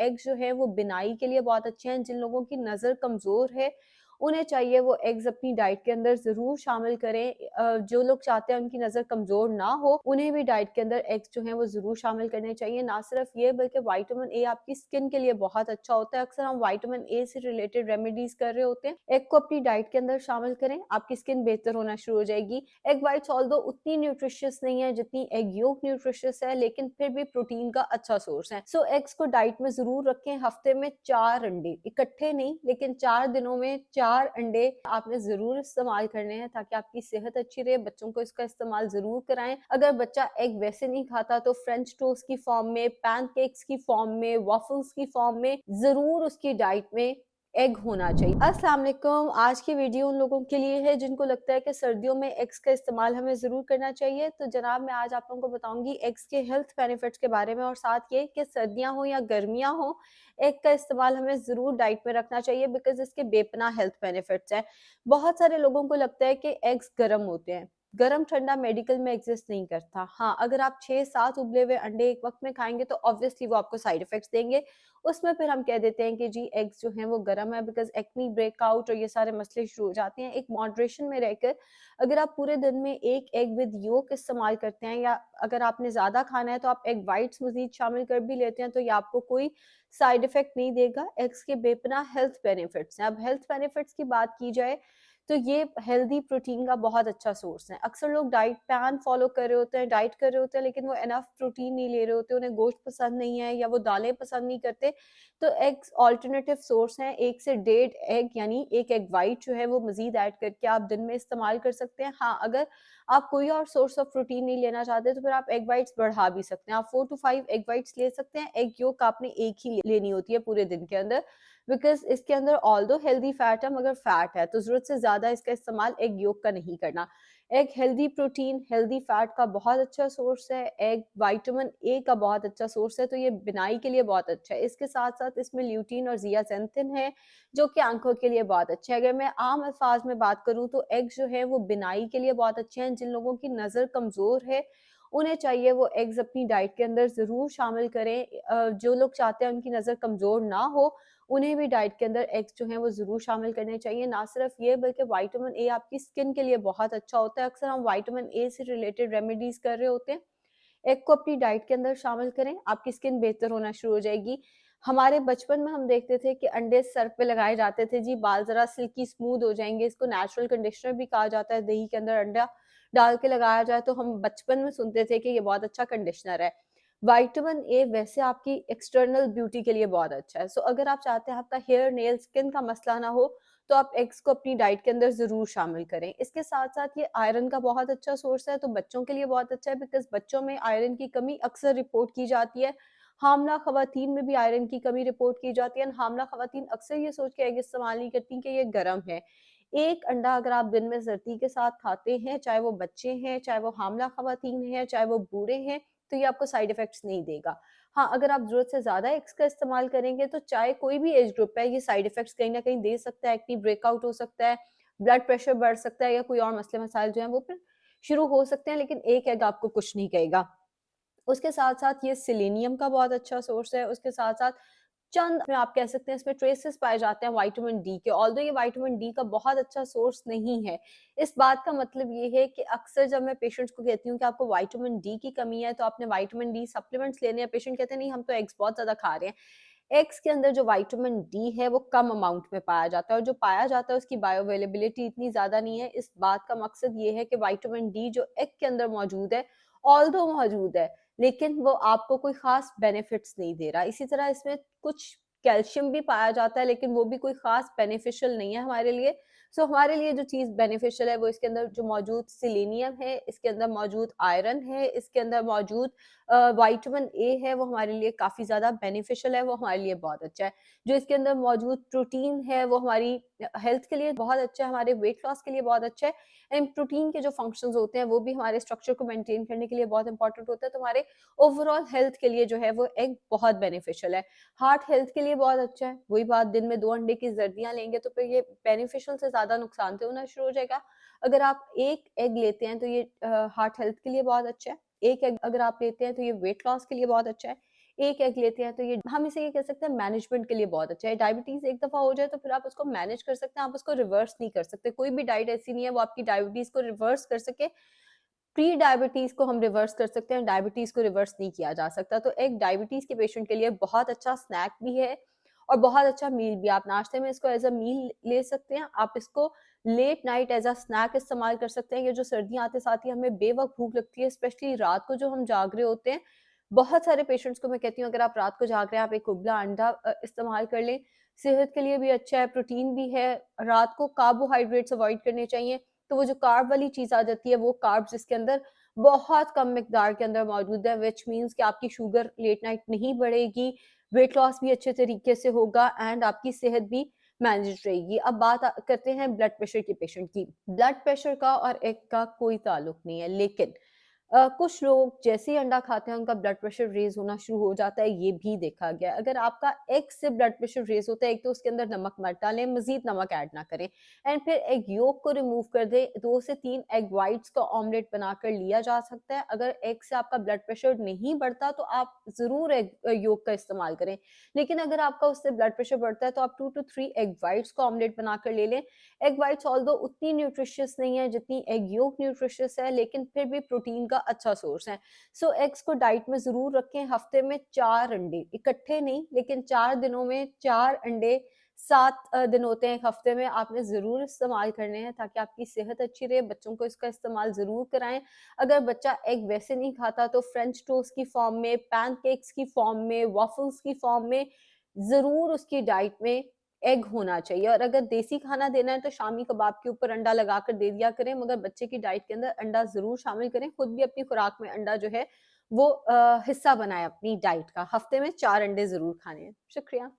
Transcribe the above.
Egg जो है वो बिनाई के लिए बहुत अच्छे हैं। जिन लोगों की नज़र कमज़ोर है उन्हें चाहिए वो एग्स अपनी डाइट के अंदर ज़रूर शामिल करें। जो लोग चाहते हैं उनकी नज़र कमज़ोर ना हो, उन्हें भी डाइट के अंदर एग्स जो हैं वो ज़रूर शामिल करने चाहिए। ना सिर्फ ये बल्कि विटामिन ए आपकी स्किन के लिए बहुत अच्छा होता है। अक्सर हम विटामिन ए से रिलेटेड रेमेडीज़ कर रहे होते हैं। एग को अपनी डाइट के अंदर शामिल करें, आपकी स्किन बेहतर होना शुरू हो जाएगी। एग व्हाइट्स ऑल्दो उतनी न्यूट्रिशियस नहीं है जितनी एग योक न्यूट्रिशियस है, लेकिन फिर भी प्रोटीन का अच्छा सोर्स है। सो एग्स को डाइट में ज़रूर रखें। हफ्ते में 4 अंडे, इकट्ठे नहीं लेकिन 4 दिनों में 4 अंडे आपने ज़रूर इस्तेमाल करने हैं ताकि आपकी सेहत अच्छी रहे। बच्चों को इसका इस्तेमाल ज़रूर कराएं। अगर बच्चा एग वैसे नहीं खाता तो फ्रेंच टोस्ट की फॉर्म में, पैनकेक्स की फॉर्म में, वॉफल्स की फॉर्म में ज़रूर उसकी डाइट में एग होना चाहिए। अस्सलाम वालेकुम। आज की वीडियो उन लोगों के लिए है जिनको लगता है कि सर्दियों में एग्स का इस्तेमाल हमें ज़रूर करना चाहिए। तो जनाब मैं आज आप लोगों को बताऊंगी एग्स के हेल्थ बेनिफिट्स के बारे में, और साथ ये कि सर्दियां हो या गर्मियां हो एग का इस्तेमाल हमें ज़रूर डाइट में रखना चाहिए बिकॉज इसके बेपनाह हेल्थ बेनिफिट्स हैं। बहुत सारे लोगों को लगता है कि एग्स गर्म होते हैं। गरम ठंडा मेडिकल में एग्जिस्ट नहीं करता। हाँ, अगर आप 6-7 उबले हुए अंडे एक वक्त में खाएंगे तो ऑब्वियसली वो आपको साइड इफेक्ट्स देंगे। उसमें फिर हम कह देते हैं कि जी एग्स जो हैं वो गर्म है बिकॉज एक्नी ब्रेकआउट और ये सारे मसले शुरू हो जाते हैं। एक मॉडरेशन में रहकर अगर आप पूरे दिन में एक एग विद योक इस्तेमाल करते हैं, या अगर आपने ज़्यादा खाना है तो आप एग वाइट्स मजीद शामिल कर भी लेते हैं, तो ये आपको कोई साइड इफेक्ट नहीं देगा। एग्स के बेपनाह हेल्थ बेनिफिट्स हैं। अब हेल्थ बेनिफिट्स की बात की जाए तो ये हेल्दी प्रोटीन का बहुत अच्छा सोर्स है। अक्सर लोग डाइट प्लान फॉलो कर रहे होते हैं, डाइट कर रहे होते हैं, लेकिन वो एनफ प्रोटीन नहीं ले रहे होते, उन्हें गोश्त पसंद नहीं है या वो दालें पसंद नहीं करते। तो एग्स ऑल्टरनेटिव सोर्स हैं। 1 से 1.5 एग यानी एक एग वाइट जो है वो मजीद ऐड करके आप दिन में इस्तेमाल कर सकते हैं। हाँ, अगर आप कोई और सोर्स ऑफ प्रोटीन नहीं लेना चाहते तो फिर आप एग वाइट्स बढ़ा भी सकते हैं। आप 4 to 5 एग वाइट्स ले सकते हैं। एग योक आपने एक ही लेनी होती है पूरे दिन के अंदर बिकॉज इसके अंदर ऑल्दो हेल्दी फैट है, मगर फैट है तो जरूरत से ज्यादा इसका इस्तेमाल एग योक का नहीं करना। Egg healthy protein, healthy fat का बहुत अच्छा सोर्स है। एग विटामिन ए का बहुत अच्छा सोर्स है, तो ये बिनाई के लिए बहुत अच्छा है। इसके साथ साथ इसमें ल्यूटीन और जियासेंथिन है जो कि आंखों के लिए बहुत अच्छे है। अगर मैं आम अल्फाज में बात करूं तो एग जो है वो बिनाई के लिए बहुत अच्छे हैं। जिन लोगों की नजर कमजोर है उन्हें चाहिए वो एग्स अपनी डाइट के अंदर जरूर शामिल करें। जो लोग चाहते हैं उनकी नजर कमजोर ना हो उन्हें भी डाइट के अंदर एग्स जो हैं वो ज़रूर शामिल करने चाहिए। ना सिर्फ ये बल्कि विटामिन ए आपकी स्किन के लिए बहुत अच्छा होता है। अक्सर हम विटामिन ए से रिलेटेड रेमेडीज़ कर रहे होते हैं। एग को अपनी डाइट के अंदर शामिल करें, आपकी स्किन बेहतर होना शुरू हो जाएगी। हमारे बचपन में हम देखते थे कि अंडे सर पे लगाए जाते थे, जी बाल ज़रा सिल्की स्मूथ हो जाएंगे। इसको नेचुरल कंडीशनर भी कहा जाता है। दही के अंदर अंडा डाल के लगाया जाए तो हम बचपन में सुनते थे कि ये बहुत अच्छा कंडीशनर है। विटामिन ए वैसे आपकी एक्सटर्नल ब्यूटी के लिए बहुत अच्छा है। सो अगर आप चाहते हैं आपका हेयर नेल स्किन का मसला ना हो तो आप एग्स को अपनी डाइट के अंदर जरूर शामिल करें। इसके साथ साथ ये आयरन का बहुत अच्छा सोर्स है, तो बच्चों के लिए बहुत अच्छा है बिकॉज बच्चों में आयरन की कमी अक्सर रिपोर्ट की जाती है। हामला खवातीन में भी आयरन की कमी रिपोर्ट की जाती है। हामला खवातीन अक्सर ये सोच के एग इस्तेमाल नहीं करती कि ये गर्म है। एक अंडा अगर आप दिन में सर्दी के साथ खाते हैं, चाहे वो बच्चे हैं, चाहे वो हामला खवातीन हैं, चाहे वो बूढ़े हैं, तो ये आपको साइड इफेक्ट्स नहीं देगा। हाँ, अगर आप जरूरत से ज्यादा एग्स का इस्तेमाल करेंगे तो चाहे कोई भी एज ग्रुप है, ये साइड इफेक्ट्स कहीं ना कहीं दे सकता है। एक्टिव ब्रेकआउट हो सकता है, ब्लड प्रेशर बढ़ सकता है, या कोई और मसले मसाइल जो है वो फिर शुरू हो सकते हैं, लेकिन एक एग आपको कुछ नहीं कहेगा। उसके साथ साथ ये सिलेनियम का बहुत अच्छा सोर्स है। उसके साथ साथ चंद में आप कह सकते हैं इसमें ट्रेसेस पाए जाते हैं विटामिन डी के। ऑल्दो ये विटामिन डी का बहुत अच्छा सोर्स नहीं है। इस बात का मतलब ये है कि अक्सर जब मैं पेशेंट्स को कहती हूँ कि आपको विटामिन डी की कमी है तो आपने विटामिन डी सप्लीमेंट्स लेने हैं, पेशेंट कहते हैं नहीं हम तो एग्स बहुत ज्यादा खा रहे हैं। एग्स के अंदर जो विटामिन डी है वो कम अमाउंट में पाया जाता है, और जो पाया जाता है उसकी बायो अवेलेबिलिटी इतनी ज्यादा नहीं है। इस बात का मकसद ये है कि विटामिन डी जो एग के अंदर मौजूद है, ऑल्दो मौजूद है, लेकिन वो आपको कोई खास बेनिफिट्स नहीं दे रहा। इसी तरह इसमें कुछ कैल्शियम भी पाया जाता है, लेकिन वो भी कोई खास बेनिफिशियल नहीं है हमारे लिए। सो हमारे लिए जो चीज बेनिफिशियल है वो इसके अंदर जो मौजूद सिलेनियम है, इसके अंदर मौजूद आयरन है, इसके अंदर मौजूद विटामिन ए है, वो हमारे लिए काफी ज्यादा बेनिफिशियल है, वो हमारे लिए बहुत अच्छा है। जो इसके अंदर मौजूद प्रोटीन है वो हमारी हेल्थ के लिए बहुत अच्छा है, हमारे वेट लॉस के लिए बहुत अच्छा है। एंड प्रोटीन के जो फंक्शंस होते हैं वो भी हमारे स्ट्रक्चर को मेंटेन करने के लिए बहुत इंपॉर्टेंट होता है। तो हमारे ओवरऑल हेल्थ के लिए जो है वो एग बहुत बेनिफिशियल है। हार्ट हेल्थ के लिए बहुत अच्छा है। वही बात, दिन में 2 अंडे की जर्दियां लेंगे तो फिर ये बेनिफिशियल से ज्यादा नुकसान होना शुरू हो जाएगा। अगर आप एक एग लेते हैं तो ये हार्ट हेल्थ के लिए बहुत अच्छा है। एक एग अगर आप लेते हैं तो ये वेट लॉस के लिए बहुत अच्छा है। 1 एग लेते हैं, तो ये हम इसे ये कह सकते हैं मैनेजमेंट के लिए बहुत अच्छा है। डायबिटीज़ एक दफ़ा हो जाए तो फिर आप उसको मैनेज कर सकते हैं, आप उसको रिवर्स नहीं कर सकते। कोई भी डाइट ऐसी नहीं है वो आपकी डायबिटीज़ को रिवर्स कर सके। प्री डायबिटीज़ को हम रिवर्स कर सकते हैं, डायबिटीज़ को रिवर्स नहीं किया जा सकता। तो एक डायबिटीज़ के पेशेंट के लिए बहुत अच्छा स्नैक भी है और बहुत अच्छा मील भी है। आप नाश्ते में इसको एज़ अ मील ले सकते हैं, आप इसको late night as a snack इस्तेमाल कर सकते हैं। ये जो सर्दियाँ आते साथ ही हमें बेवक़्त भूख लगती है, स्पेशली रात को जो हम जाग रहे होते हैं। बहुत सारे पेशेंट्स को मैं कहती हूँ, अगर आप रात को जाग रहे हैं, आप एक उबला अंडा इस्तेमाल कर लें, सेहत के लिए भी अच्छा है, प्रोटीन भी है। रात को कार्बोहाइड्रेट्स अवॉइड करने चाहिए। तो वो जो कार्ब वाली चीज़ आ जाती है, वो कार्ब्स इसके अंदर बहुत कम मिकदार के अंदर मौजूद है, व्हिच मीन्स कि आपकी शुगर लेट नाइट नहीं बढ़ेगी, वेट लॉस भी अच्छे तरीके से होगा एंड आपकी सेहत भी मैनेज रहेगी। अब बात करते हैं ब्लड प्रेशर के पेशेंट की। ब्लड प्रेशर का और एग का कोई ताल्लुक नहीं है, लेकिन कुछ लोग जैसे ही अंडा खाते हैं उनका ब्लड प्रेशर रेज़ होना शुरू हो जाता है, ये भी देखा गया है। अगर आपका एग से ब्लड प्रेशर रेज़ होता है, एक तो उसके अंदर नमक मत डालें, मज़ीद नमक ऐड ना करें एंड फिर एग योक को रिमूव कर दें। 2 से 3 एग व्हाइट्स का ऑमलेट बनाकर लिया जा सकता है। अगर एग से आपका ब्लड प्रेशर नहीं बढ़ता तो आप ज़रूर एग योक का इस्तेमाल करें। लेकिन अगर आपका उससे ब्लड प्रेशर बढ़ता है तो आप 2 टू 3 एग व्हाइट्स का ऑमलेट बनाकर ले लें। एग व्हाइट्स ऑल्दो उतनी न्यूट्रिशियस नहीं है जितनी एग योक न्यूट्रिशियस है, लेकिन फिर भी प्रोटीन का अच्छा सोर्स है। सो एग्स को डाइट में ज़रूर रखें। हफ्ते में 4 अंडे, इकट्ठे नहीं लेकिन 4 दिनों में 4 अंडे, 7 दिन होते हैं 1 हफ्ते में, आपने ज़रूर इस्तेमाल करने हैं ताकि आपकी सेहत अच्छी रहे। बच्चों को इसका इस्तेमाल ज़रूर कराएँ। अगर बच्चा एग वैसे नहीं खाता तो फ्रेंच टोस्ट की फॉर्म में, पैनकेक्स की फॉर्म में, वॉफल्स की फॉर्म में ज़रूर उसकी डाइट में एग होना चाहिए। और अगर देसी खाना देना है तो शामी कबाब के ऊपर अंडा लगाकर दे दिया करें, मगर बच्चे की डाइट के अंदर अंडा ज़रूर शामिल करें। खुद भी अपनी खुराक में अंडा जो है वो हिस्सा बनाएँ अपनी डाइट का। हफ्ते में 4 अंडे ज़रूर खाने हैं। शुक्रिया।